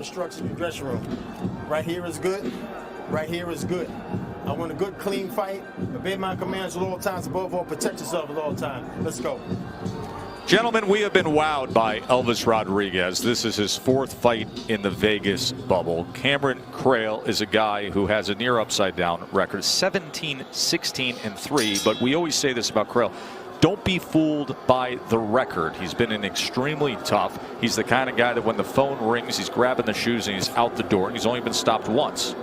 structure in your dressing room. Right here is good. Right here is good. I want a good, clean fight. Obey my commands at all times. Above all, protect yourself at all times. Let's go. Gentlemen, we have been wowed by Elvis Rodriguez. This is his 4th fight in the Vegas bubble. Cameron Krael is a guy who has a near upside-down record, 17-16-3. But we always say this about Krael. Don't be fooled by the record. He's been extremely tough. He's the kind of guy that when the phone rings, he's grabbing the shoes and he's out the door. And he's only been stopped once.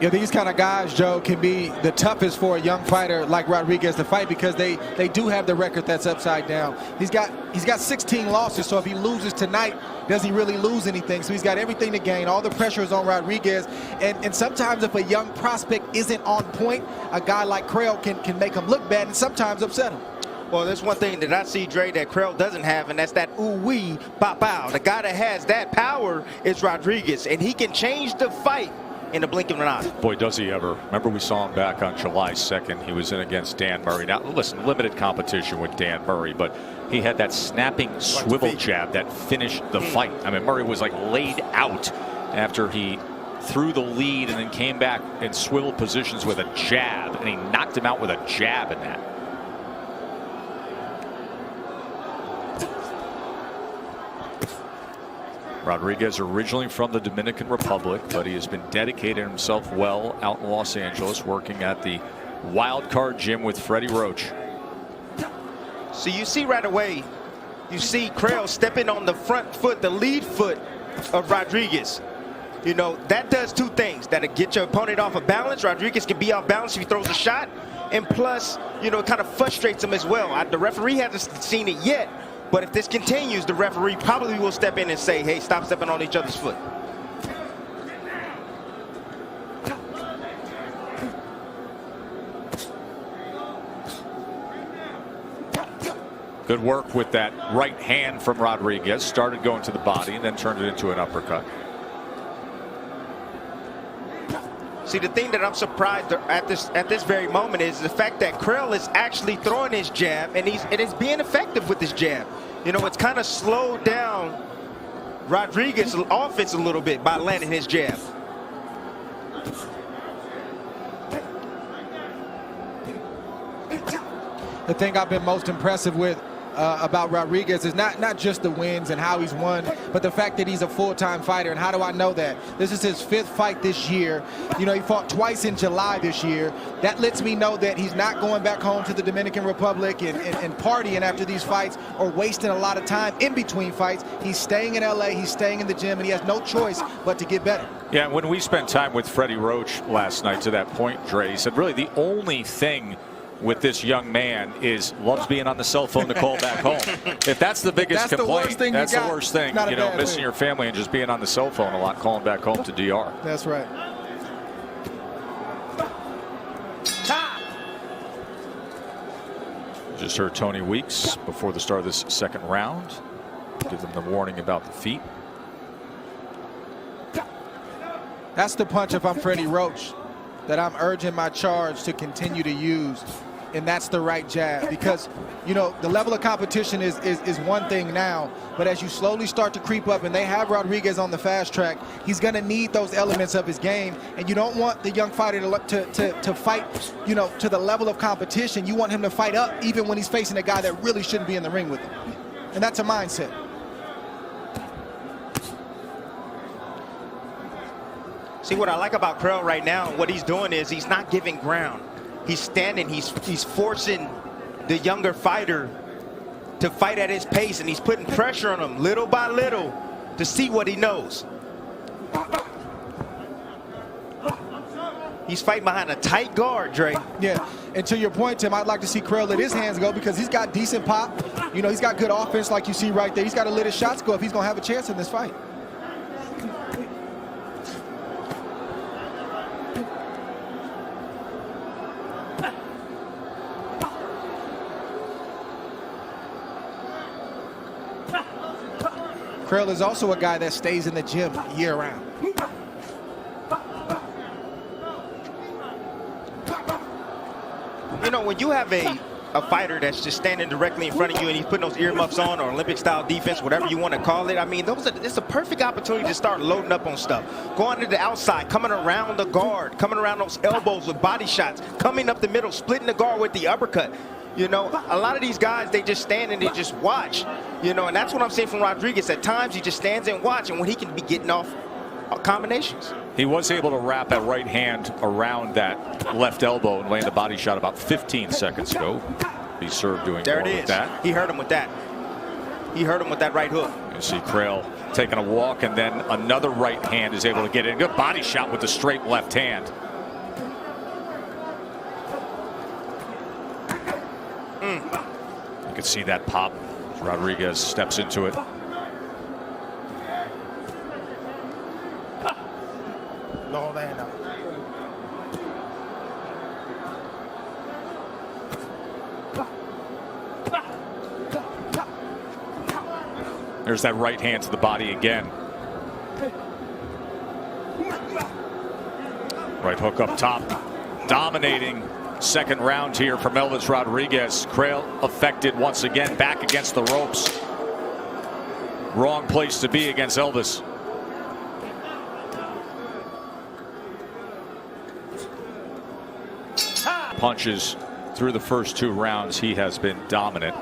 Yeah, these kind of guys, Joe, can be the toughest for a young fighter like Rodriguez to fight because they do have the record that's upside down. He's got 16 losses, so if he loses tonight, does he really lose anything? So he's got everything to gain. All the pressure is on Rodriguez. And sometimes if a young prospect isn't on point, a guy like Krael can make him look bad and sometimes upset him. Well, there's one thing that I see, Dre, that Krael doesn't have, and that's that ooh-wee, pow-pow. The guy that has that power is Rodriguez, and he can change the fight in the blink of an eye. Boy, does he ever. Remember, we saw him back on July 2nd. He was in against Dan Murray. Now, listen, limited competition with Dan Murray, but he had that snapping swivel jab that finished the fight. I mean, Murray was like laid out after he threw the lead and then came back in swivel positions with a jab, and he knocked him out with a jab in that. Rodriguez originally from the Dominican Republic, but he has been dedicating himself well out in Los Angeles, working at the Wild Card Gym with Freddie Roach. So you see right away, you see Krael stepping on the front foot, the lead foot of Rodriguez. You know, that does 2 things. That'll get your opponent off of balance. Rodriguez can be off balance if he throws a shot. And plus, you know, it kind of frustrates him as well. The referee hasn't seen it yet. But if this continues, the referee probably will step in and say, hey, stop stepping on each other's foot. Good work with that right hand from Rodriguez. Started going to the body and then turned it into an uppercut. See, the thing that I'm surprised at this very moment is the fact that Krael is actually throwing his jab, and he's being effective with his jab. You know, it's kind of slowed down Rodriguez's offense a little bit by landing his jab. The thing I've been most impressive with about Rodriguez is not just the wins and how he's won, but the fact that he's a full-time fighter. And how do I know that? This is his 5th fight this year. You know, he fought twice in July this year. That lets me know that he's not going back home to the Dominican Republic and partying after these fights or wasting a lot of time in between fights. He's staying in LA, he's staying in the gym, and he has no choice but to get better. Yeah, when we spent time with Freddie Roach last night to that point, Dre, he said really the only thing with this young man is loves being on the cell phone to call back home. If that's the biggest complaint, that's the worst thing. You know, missing your family and just being on the cell phone a lot, calling back home to DR. That's right. Just heard Tony Weeks before the start of this 2nd round give them the warning about the feet. That's the punch if I'm Freddie Roach that I'm urging my charge to continue to use. And that's the right jab, because, you know, the level of competition is one thing now, but as you slowly start to creep up and they have Rodriguez on the fast track, he's going to need those elements of his game. And you don't want the young fighter to fight, you know, to the level of competition. You want him to fight up even when he's facing a guy that really shouldn't be in the ring with him. And that's a mindset. See, what I like about Krael right now, what he's doing is he's not giving ground. He's standing, he's forcing the younger fighter to fight at his pace, and he's putting pressure on him little by little to see what he knows. He's fighting behind a tight guard, Dre. Yeah, and to your point, Tim, I'd like to see Krael let his hands go because he's got decent pop. You know, he's got good offense like you see right there. He's got to let his shots go if he's going to have a chance in this fight. Krael is also a guy that stays in the gym year-round. You know, when you have a a fighter that's just standing directly in front of you and he's putting those earmuffs on, or Olympic-style defense, whatever you want to call it. I mean, it's a perfect opportunity to start loading up on stuff. Going to the outside, coming around the guard, coming around those elbows with body shots, coming up the middle, splitting the guard with the uppercut. You know, a lot of these guys, they just stand and they just watch. You know, and that's what I'm saying from Rodriguez. At times, he just stands and watch, and when he can be getting off combinations. He was able to wrap that right hand around that left elbow and land a body shot about 15 seconds ago. He served doing there more it is. with that. He hurt him with that. He hurt him with that right hook. You see Krael taking a walk, and then another right hand is able to get in. Good body shot with the straight left hand. You can see that pop as Rodriguez steps into it. No, man, no. There's that right hand to the body again. Right hook up top. Dominating second round here from Elvis Rodriguez. Krael affected once again, back against the ropes. Wrong place to be against Elvis. Punches through the first 2 rounds. He has been dominant.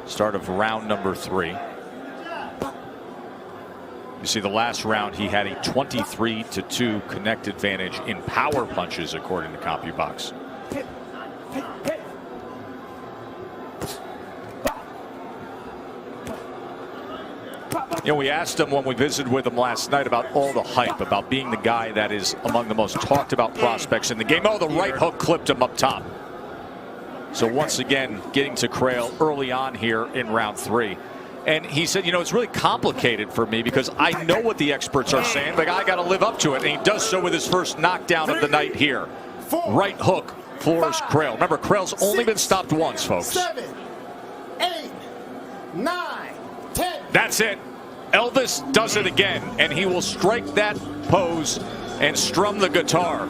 Start of round number 3. You see the last round he had a 23-2 connect advantage in power punches according to CompuBox. You know, we asked him when we visited with him last night about all the hype, about being the guy that is among the most talked about prospects in the game. Oh, the right hook clipped him up top. So once again, getting to Krael early on here in round 3. And he said, you know, it's really complicated for me because I know what the experts are saying, but I got to live up to it. And he does so with his first knockdown of the night here. Right hook floors Krael. Remember, Krael's only been stopped once, folks. 7, 8, 9, 10. That's it. Elvis does it again, and he will strike that pose and strum the guitar.